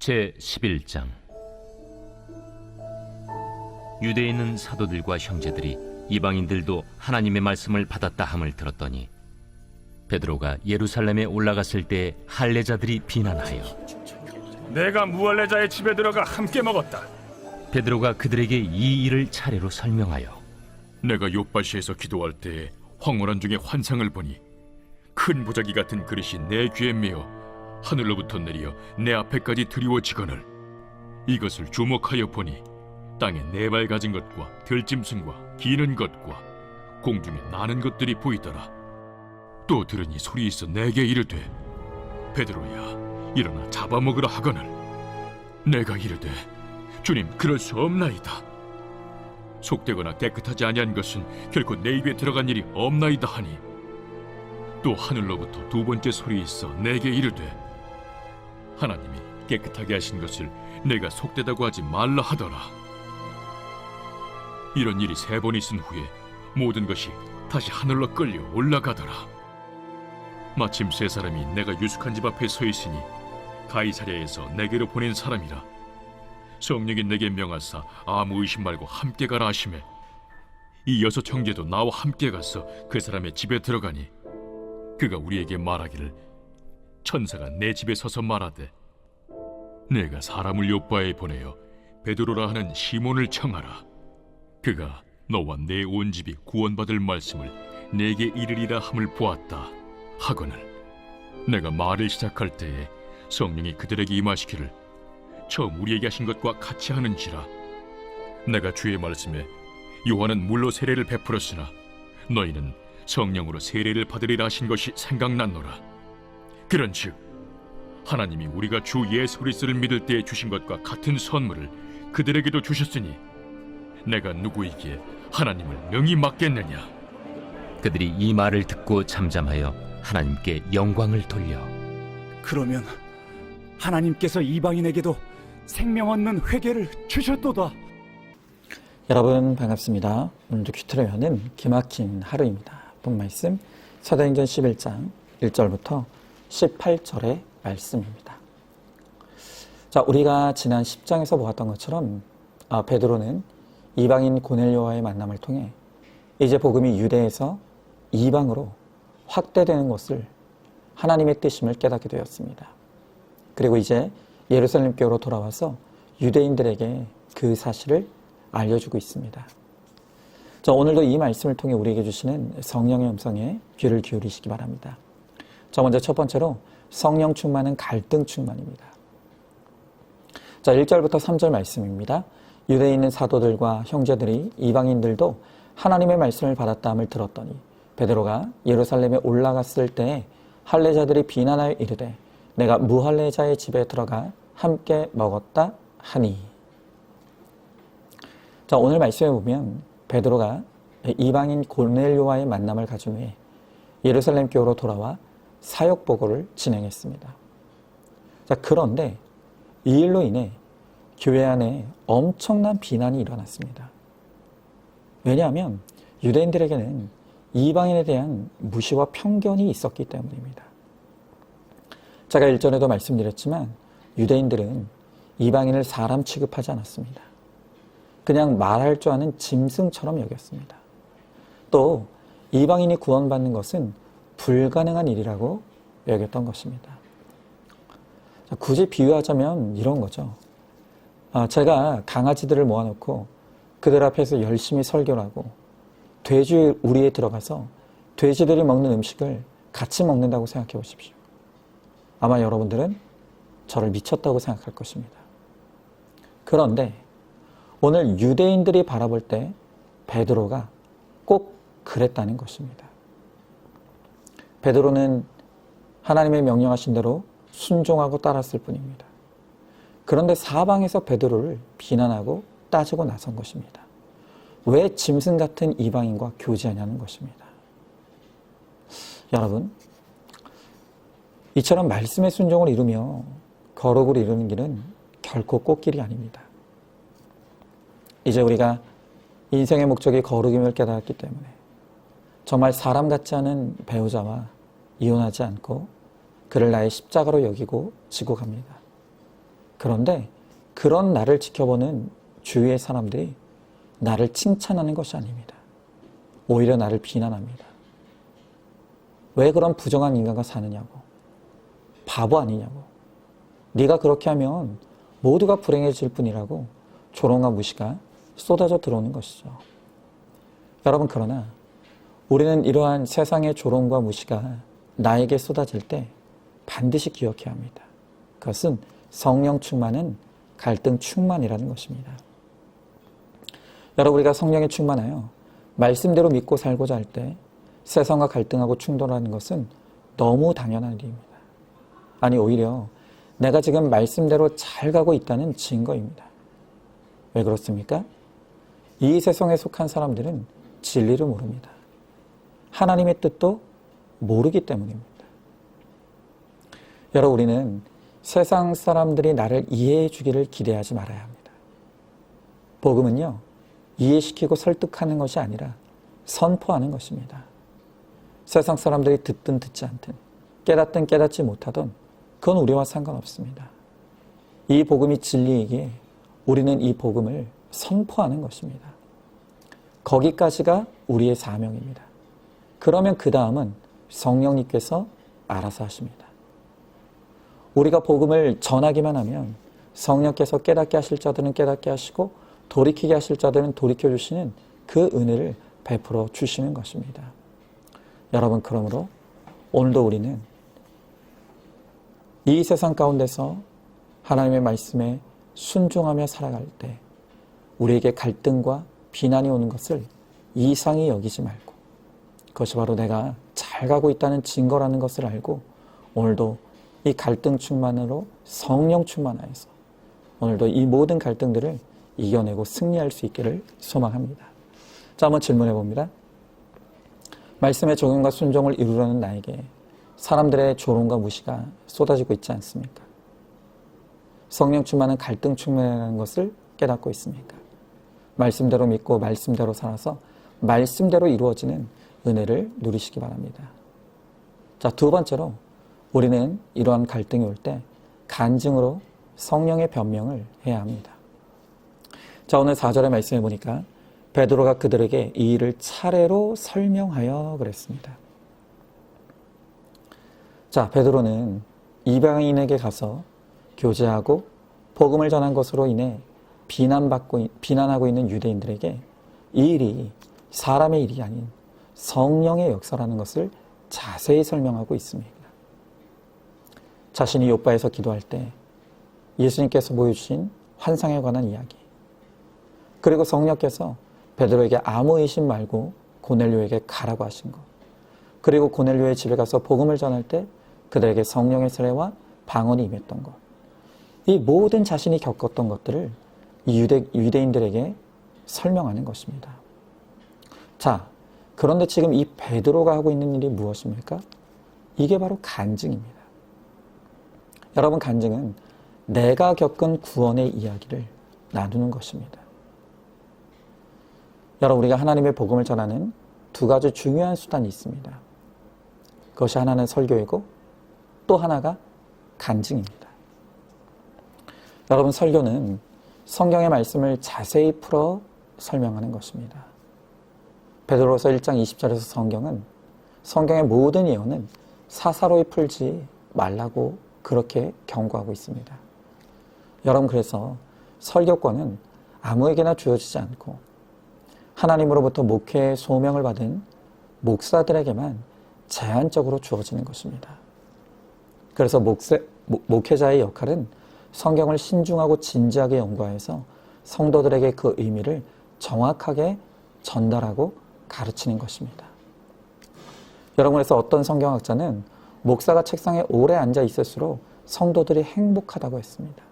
제11장. 유대에 있는 사도들과 형제들이 이방인들도 하나님의 말씀을 받았다 함을 들었더니 베드로가 예루살렘에 올라갔을 때 할례자들이 비난하여 내가 무할례자의 집에 들어가 함께 먹었다. 베드로가 그들에게 이 일을 차례로 설명하여 내가 요바시에서 기도할 때에 황홀한 중에 환상을 보니 큰 보자기 같은 그릇이 내 귀에 메어 하늘로부터 내려 내 앞에까지 드리워지거늘 이것을 주목하여 보니 땅에 네 발 가진 것과 들짐승과 기는 것과 공중에 나는 것들이 보이더라. 또 들으니 소리 있어 내게 이르되 베드로야 일어나 잡아먹으라 하거늘 내가 이르되 주님 그럴 수 없나이다. 속되거나 깨끗하지 아니한 것은 결코 내 입에 들어간 일이 없나이다 하니 또 하늘로부터 두 번째 소리 있어 내게 이르되 하나님이 깨끗하게 하신 것을 내가 속되다고 하지 말라 하더라. 이런 일이 세 번 있은 후에 모든 것이 다시 하늘로 끌려 올라가더라. 마침 세 사람이 내가 유숙한 집 앞에 서 있으니 가이사랴에서 내게로 보낸 사람이라. 성령이 내게 명하사 아무 의심 말고 함께 가라 하시매 이 여섯 형제도 나와 함께 가서 그 사람의 집에 들어가니 그가 우리에게 말하기를 천사가 내 집에 서서 말하되 내가 사람을 요바에 보내어 베드로라 하는 시몬을 청하라. 그가 너와 내 온 집이 구원받을 말씀을 내게 이르리라 함을 보았다 하거늘 내가 말을 시작할 때에 성령이 그들에게 임하시기를 처음 우리에게 하신 것과 같이 하는지라. 내가 주의 말씀에 요한은 물로 세례를 베풀었으나 너희는 성령으로 세례를 받으리라 하신 것이 생각났노라. 그런즉 하나님이 우리가 주 예수 그리스도를 믿을 때에 주신 것과 같은 선물을 그들에게도 주셨으니 내가 누구에게 하나님을 명히 맡겠느냐. 그들이 이 말을 듣고 잠잠하여 하나님께 영광을 돌려 그러면 하나님께서 이방인에게도 생명 얻는 회개를 주셨도다. 여러분 반갑습니다. 오늘도 큐트를 여는 기막힌 하루입니다. 본 말씀 사도행전 11장 1절부터 18절의 말씀입니다. 자, 우리가 지난 10장에서 보았던 것처럼 베드로는 이방인 고넬료와의 만남을 통해 이제 복음이 유대에서 이방으로 확대되는 것을 하나님의 뜻임을 깨닫게 되었습니다. 그리고 이제 예루살렘 교로 돌아와서 유대인들에게 그 사실을 알려주고 있습니다. 자, 오늘도 이 말씀을 통해 우리에게 주시는 성령의 음성에 귀를 기울이시기 바랍니다. 자, 먼저 첫 번째로 성령 충만은 갈등 충만입니다. 자, 1절부터 3절 말씀입니다. 유대에 있는 사도들과 형제들이 이방인들도 하나님의 말씀을 받았다함을 들었더니 베드로가 예루살렘에 올라갔을 때에 할례자들이 비난하여 이르되 내가 무할례자의 집에 들어가 함께 먹었다 하니. 자, 오늘 말씀에 보면 베드로가 이방인 고넬료와의 만남을 가진 후에 예루살렘 교로 돌아와 사역 보고를 진행했습니다. 자, 그런데 이 일로 인해 교회 안에 엄청난 비난이 일어났습니다. 왜냐하면 유대인들에게는 이방인에 대한 무시와 편견이 있었기 때문입니다. 제가 일전에도 말씀드렸지만 유대인들은 이방인을 사람 취급하지 않았습니다. 그냥 말할 줄 아는 짐승처럼 여겼습니다. 또 이방인이 구원받는 것은 불가능한 일이라고 여겼던 것입니다. 자, 굳이 비유하자면 이런 거죠. 제가 강아지들을 모아놓고 그들 앞에서 열심히 설교를 하고 돼지 우리에 들어가서 돼지들이 먹는 음식을 같이 먹는다고 생각해 보십시오. 아마 여러분들은 저를 미쳤다고 생각할 것입니다. 그런데 오늘 유대인들이 바라볼 때 베드로가 꼭 그랬다는 것입니다. 베드로는 하나님의 명령하신 대로 순종하고 따랐을 뿐입니다. 그런데 사방에서 베드로를 비난하고 따지고 나선 것입니다. 왜 짐승 같은 이방인과 교제하냐는 것입니다. 여러분, 이처럼 말씀의 순종을 이루며 거룩을 이루는 길은 결코 꽃길이 아닙니다. 이제 우리가 인생의 목적이 거룩임을 깨달았기 때문에 정말 사람 같지 않은 배우자와 이혼하지 않고 그를 나의 십자가로 여기고 지고 갑니다. 그런데 그런 나를 지켜보는 주위의 사람들이 나를 칭찬하는 것이 아닙니다. 오히려 나를 비난합니다. 왜 그런 부정한 인간과 사느냐고. 바보 아니냐고. 네가 그렇게 하면 모두가 불행해질 뿐이라고 조롱과 무시가 쏟아져 들어오는 것이죠. 여러분, 그러나 우리는 이러한 세상의 조롱과 무시가 나에게 쏟아질 때 반드시 기억해야 합니다. 그것은 성령 충만은 갈등 충만이라는 것입니다. 여러분, 우리가 성령에 충만하여 말씀대로 믿고 살고자 할 때 세상과 갈등하고 충돌하는 것은 너무 당연한 일입니다. 아니, 오히려 내가 지금 말씀대로 잘 가고 있다는 증거입니다. 왜 그렇습니까? 이 세상에 속한 사람들은 진리를 모릅니다. 하나님의 뜻도 모르기 때문입니다. 여러분, 우리는 세상 사람들이 나를 이해해 주기를 기대하지 말아야 합니다. 복음은요, 이해시키고 설득하는 것이 아니라 선포하는 것입니다. 세상 사람들이 듣든 듣지 않든, 깨닫든 깨닫지 못하든 그건 우리와 상관없습니다. 이 복음이 진리이기에 우리는 이 복음을 선포하는 것입니다. 거기까지가 우리의 사명입니다. 그러면 그 다음은 성령님께서 알아서 하십니다. 우리가 복음을 전하기만 하면 성령께서 깨닫게 하실 자들은 깨닫게 하시고 돌이키게 하실 자들은 돌이켜 주시는 그 은혜를 베풀어 주시는 것입니다. 여러분, 그러므로 오늘도 우리는 이 세상 가운데서 하나님의 말씀에 순종하며 살아갈 때 우리에게 갈등과 비난이 오는 것을 이상히 여기지 말고, 그것이 바로 내가 잘 가고 있다는 증거라는 것을 알고 오늘도 이 갈등 충만으로 성령 충만하여서 오늘도 이 모든 갈등들을 이겨내고 승리할 수 있기를 소망합니다. 자, 한번 질문해 봅니다. 말씀의 적용과 순종을 이루려는 나에게 사람들의 조롱과 무시가 쏟아지고 있지 않습니까? 성령 충만은 갈등 충만이라는 것을 깨닫고 있습니까? 말씀대로 믿고 말씀대로 살아서 말씀대로 이루어지는 은혜를 누리시기 바랍니다. 자, 두 번째로 우리는 이러한 갈등이 올 때 간증으로 성령의 변명을 해야 합니다. 자, 오늘 4절의 말씀에 보니까 베드로가 그들에게 이 일을 차례로 설명하여 그랬습니다. 자, 베드로는 이방인에게 가서 교제하고 복음을 전한 것으로 인해 비난하고 있는 유대인들에게 이 일이 사람의 일이 아닌 성령의 역사라는 것을 자세히 설명하고 있습니다. 자신이 요바에서 기도할 때 예수님께서 보여주신 환상에 관한 이야기, 그리고 성령께서 베드로에게 아무 의심 말고 고넬료에게 가라고 하신 것, 그리고 고넬료의 집에 가서 복음을 전할 때 그들에게 성령의 세례와 방언이 임했던 것, 이 모든 자신이 겪었던 것들을 유대인들에게 설명하는 것입니다. 자, 그런데 지금 이 베드로가 하고 있는 일이 무엇입니까? 이게 바로 간증입니다. 여러분, 간증은 내가 겪은 구원의 이야기를 나누는 것입니다. 여러분, 우리가 하나님의 복음을 전하는 두 가지 중요한 수단이 있습니다. 그것이 하나는 설교이고 또 하나가 간증입니다. 여러분, 설교는 성경의 말씀을 자세히 풀어 설명하는 것입니다. 베드로서 1장 20절에서 성경의 모든 예언은 사사로이 풀지 말라고 그렇게 경고하고 있습니다. 여러분, 그래서 설교권은 아무에게나 주어지지 않고 하나님으로부터 목회의 소명을 받은 목사들에게만 제한적으로 주어지는 것입니다. 그래서 목회자의 역할은 성경을 신중하고 진지하게 연구하여서 성도들에게 그 의미를 정확하게 전달하고 가르치는 것입니다. 여러분, 그래서 어떤 성경학자는 목사가 책상에 오래 앉아 있을수록 성도들이 행복하다고 했습니다.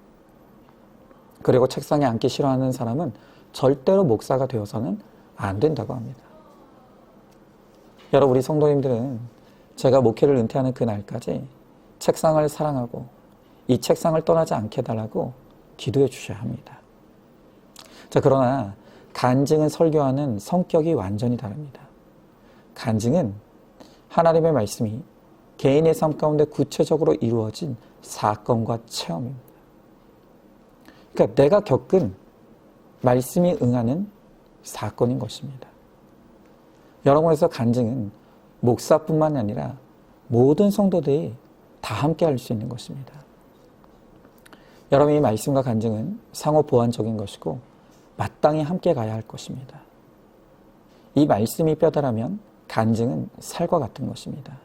그리고 책상에 앉기 싫어하는 사람은 절대로 목사가 되어서는 안 된다고 합니다. 여러분, 우리 성도님들은 제가 목회를 은퇴하는 그날까지 책상을 사랑하고 이 책상을 떠나지 않게 해달라고 기도해 주셔야 합니다. 자, 그러나 간증은 설교하는 성격이 완전히 다릅니다. 간증은 하나님의 말씀이 개인의 삶 가운데 구체적으로 이루어진 사건과 체험입니다. 그러니까 내가 겪은 말씀이 응하는 사건인 것입니다. 여러분에서 간증은 목사뿐만 아니라 모든 성도들이 다 함께 할 수 있는 것입니다. 여러분, 이 말씀과 간증은 상호 보완적인 것이고 마땅히 함께 가야 할 것입니다. 이 말씀이 뼈다라면 간증은 살과 같은 것입니다.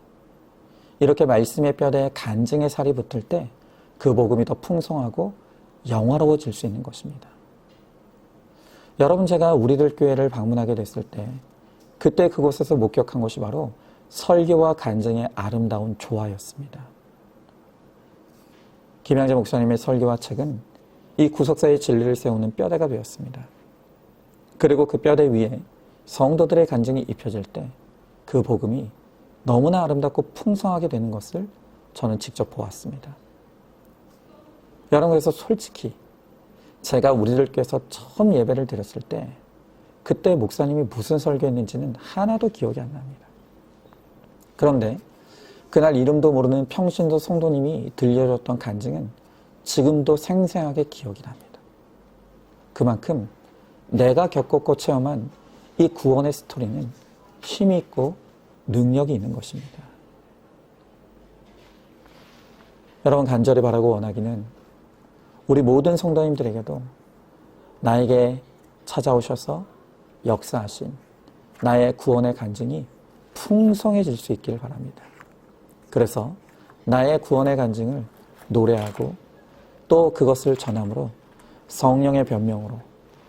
이렇게 말씀의 뼈대에 간증의 살이 붙을 때 그 복음이 더 풍성하고 영화로워질 수 있는 것입니다. 여러분, 제가 우리들 교회를 방문하게 됐을 때 그때 그곳에서 목격한 것이 바로 설교와 간증의 아름다운 조화였습니다. 김양재 목사님의 설교와 책은 이 구속사의 진리를 세우는 뼈대가 되었습니다. 그리고 그 뼈대 위에 성도들의 간증이 입혀질 때 그 복음이 너무나 아름답고 풍성하게 되는 것을 저는 직접 보았습니다. 여러분, 그래서 솔직히 제가 우리들 교회에서 처음 예배를 드렸을 때 그때 목사님이 무슨 설교했는지는 하나도 기억이 안 납니다. 그런데 그날 이름도 모르는 평신도 성도님이 들려줬던 간증은 지금도 생생하게 기억이 납니다. 그만큼 내가 겪었고 체험한 이 구원의 스토리는 힘이 있고 능력이 있는 것입니다. 여러분, 간절히 바라고 원하기는 우리 모든 성도님들에게도 나에게 찾아오셔서 역사하신 나의 구원의 간증이 풍성해질 수 있기를 바랍니다. 그래서 나의 구원의 간증을 노래하고 또 그것을 전함으로 성령의 변명으로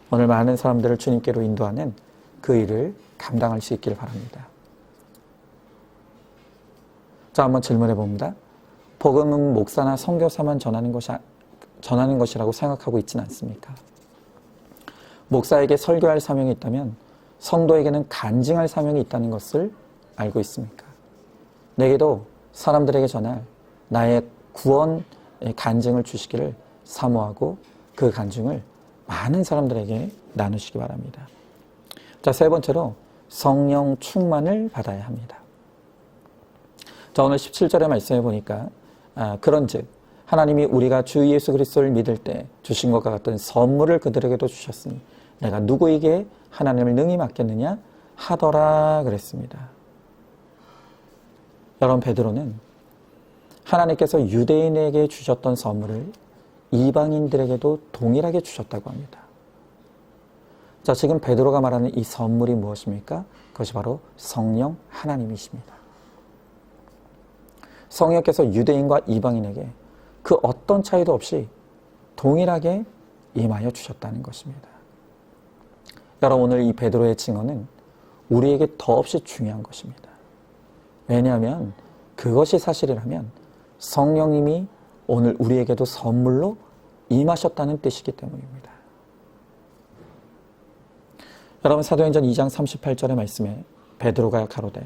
오늘 많은 사람들을 주님께로 인도하는 그 일을 감당할 수 있기를 바랍니다. 자, 한번 질문해 봅니다. 복음은 목사나 선교사만 전하는 것이라고 생각하고 있지는 않습니까? 목사에게 설교할 사명이 있다면 성도에게는 간증할 사명이 있다는 것을 알고 있습니까? 내게도 사람들에게 전할 나의 구원의 간증을 주시기를 사모하고 그 간증을 많은 사람들에게 나누시기 바랍니다. 자, 세 번째로 성령 충만을 받아야 합니다. 자, 오늘 17절의 말씀에 보니까 그런즉 하나님이 우리가 주 예수 그리스도를 믿을 때 주신 것과 같은 선물을 그들에게도 주셨으니 내가 누구에게 하나님을 능히 맡겼느냐 하더라 그랬습니다. 여러분, 베드로는 하나님께서 유대인에게 주셨던 선물을 이방인들에게도 동일하게 주셨다고 합니다. 자, 지금 베드로가 말하는 이 선물이 무엇입니까? 그것이 바로 성령 하나님이십니다. 성령께서 유대인과 이방인에게 그 어떤 차이도 없이 동일하게 임하여 주셨다는 것입니다. 여러분, 오늘 이 베드로의 증언은 우리에게 더없이 중요한 것입니다. 왜냐하면 그것이 사실이라면 성령님이 오늘 우리에게도 선물로 임하셨다는 뜻이기 때문입니다. 여러분, 사도행전 2장 38절의 말씀에 베드로가 가로되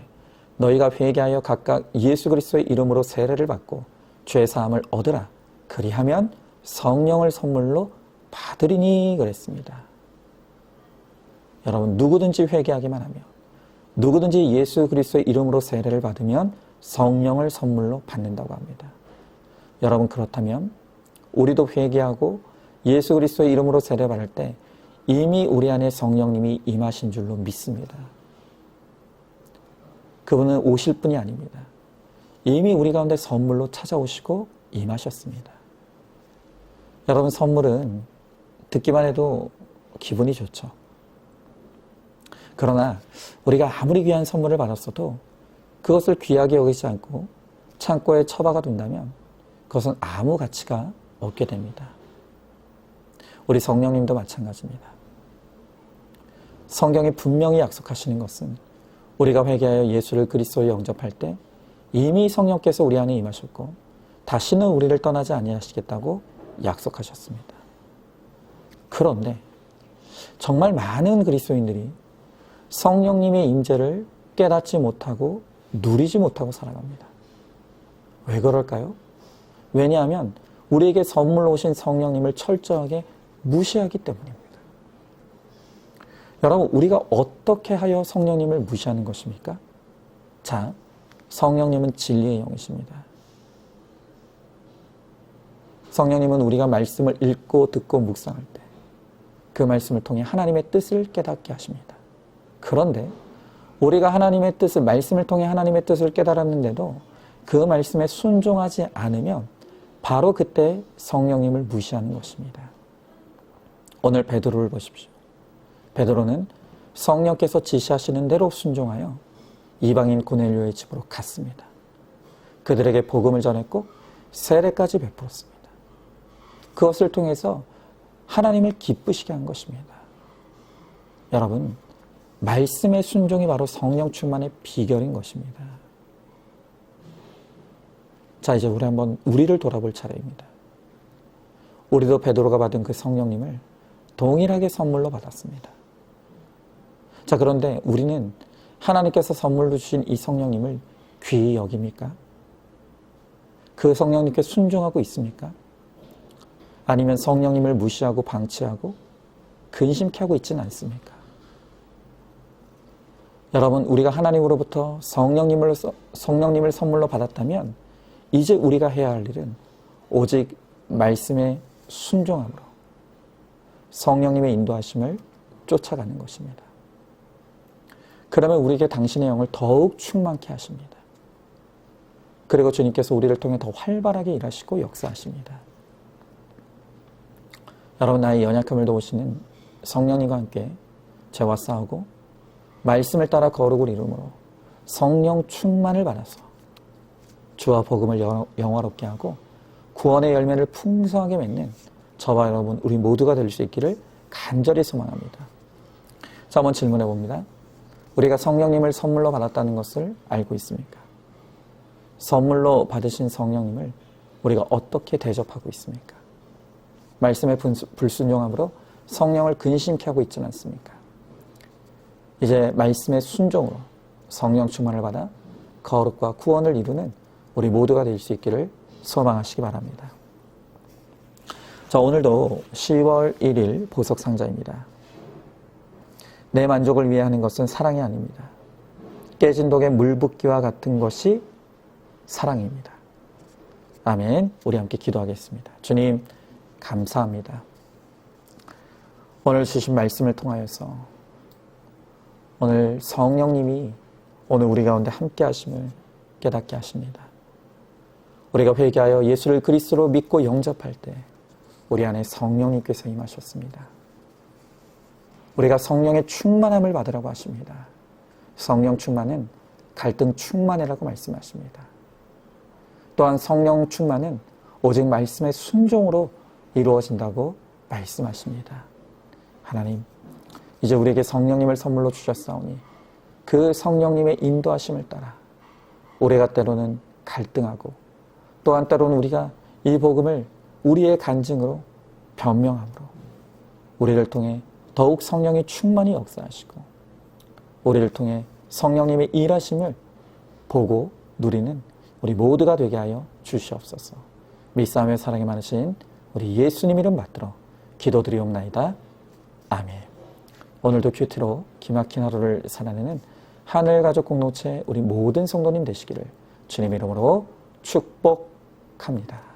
너희가 회개하여 각각 예수 그리스도의 이름으로 세례를 받고 죄 사함을 얻으라. 그리하면 성령을 선물로 받으리니 그랬습니다. 여러분, 누구든지 회개하기만 하며 누구든지 예수 그리스도의 이름으로 세례를 받으면 성령을 선물로 받는다고 합니다. 여러분, 그렇다면 우리도 회개하고 예수 그리스도의 이름으로 세례 받을 때 이미 우리 안에 성령님이 임하신 줄로 믿습니다. 그분은 오실 분이 아닙니다. 이미 우리 가운데 선물로 찾아오시고 임하셨습니다. 여러분, 선물은 듣기만 해도 기분이 좋죠. 그러나 우리가 아무리 귀한 선물을 받았어도 그것을 귀하게 여기지 않고 창고에 처박아 둔다면 그것은 아무 가치가 없게 됩니다. 우리 성령님도 마찬가지입니다. 성경이 분명히 약속하시는 것은 우리가 회개하여 예수를 그리스도에 영접할 때 이미 성령께서 우리 안에 임하셨고 다시는 우리를 떠나지 아니하시겠다고 약속하셨습니다. 그런데 정말 많은 그리스도인들이 성령님의 임재를 깨닫지 못하고 누리지 못하고 살아갑니다. 왜 그럴까요? 왜냐하면 우리에게 선물로 오신 성령님을 철저하게 무시하기 때문입니다. 여러분, 우리가 어떻게 하여 성령님을 무시하는 것입니까? 자, 성령님은 진리의 영이십니다. 성령님은 우리가 말씀을 읽고 듣고 묵상할 때 그 말씀을 통해 하나님의 뜻을 깨닫게 하십니다. 그런데 우리가 하나님의 뜻을, 말씀을 통해 하나님의 뜻을 깨달았는데도 그 말씀에 순종하지 않으면 바로 그때 성령님을 무시하는 것입니다. 오늘 베드로를 보십시오. 베드로는 성령께서 지시하시는 대로 순종하여 이방인 고넬료의 집으로 갔습니다. 그들에게 복음을 전했고 세례까지 베풀었습니다. 그것을 통해서 하나님을 기쁘시게 한 것입니다. 여러분, 말씀의 순종이 바로 성령 충만의 비결인 것입니다. 자, 이제 우리 한번 우리를 돌아볼 차례입니다. 우리도 베드로가 받은 그 성령님을 동일하게 선물로 받았습니다. 자, 그런데 우리는 하나님께서 선물로 주신 이 성령님을 귀히 여깁니까? 그 성령님께 순종하고 있습니까? 아니면 성령님을 무시하고 방치하고 근심케 하고 있지는 않습니까? 여러분, 우리가 하나님으로부터 성령님을 선물로 받았다면 이제 우리가 해야 할 일은 오직 말씀에 순종함으로 성령님의 인도하심을 쫓아가는 것입니다. 그러면 우리에게 당신의 영을 더욱 충만케 하십니다. 그리고 주님께서 우리를 통해 더 활발하게 일하시고 역사하십니다. 여러분, 나의 연약함을 도우시는 성령님과 함께 죄와 싸우고 말씀을 따라 거룩을 이루므로 성령 충만을 받아서 주와 복음을 영화롭게 하고 구원의 열매를 풍성하게 맺는 저와 여러분, 우리 모두가 될 수 있기를 간절히 소망합니다. 자, 한번 질문해 봅니다. 우리가 성령님을 선물로 받았다는 것을 알고 있습니까? 선물로 받으신 성령님을 우리가 어떻게 대접하고 있습니까? 말씀의 불순종함으로 성령을 근심케 하고 있지는 않습니까? 이제 말씀의 순종으로 성령 충만을 받아 거룩과 구원을 이루는 우리 모두가 될 수 있기를 소망하시기 바랍니다. 자, 오늘도 10월 1일 보석상자입니다. 내 만족을 위해 하는 것은 사랑이 아닙니다. 깨진 독에 물 붓기와 같은 것이 사랑입니다. 아멘. 우리 함께 기도하겠습니다. 주님, 감사합니다. 오늘 주신 말씀을 통하여서 오늘 성령님이 오늘 우리 가운데 함께 하심을 깨닫게 하십니다. 우리가 회개하여 예수를 그리스도로 믿고 영접할 때 우리 안에 성령님께서 임하셨습니다. 우리가 성령의 충만함을 받으라고 하십니다. 성령 충만은 갈등 충만이라고 말씀하십니다. 또한 성령 충만은 오직 말씀의 순종으로 이루어진다고 말씀하십니다. 하나님, 이제 우리에게 성령님을 선물로 주셨사오니 그 성령님의 인도하심을 따라 우리가 때로는 갈등하고 또한 때로는 우리가 이 복음을 우리의 간증으로 변명함으로 우리를 통해 더욱 성령이 충만히 역사하시고 우리를 통해 성령님의 일하심을 보고 누리는 우리 모두가 되게 하여 주시옵소서. 믿사오며 사랑이 많으신 우리 예수님 이름 받들어 기도드리옵나이다. 아멘. 오늘도 큐티로 기막힌 하루를 살아내는 하늘가족 공동체 우리 모든 성도님 되시기를 주님 이름으로 축복합니다.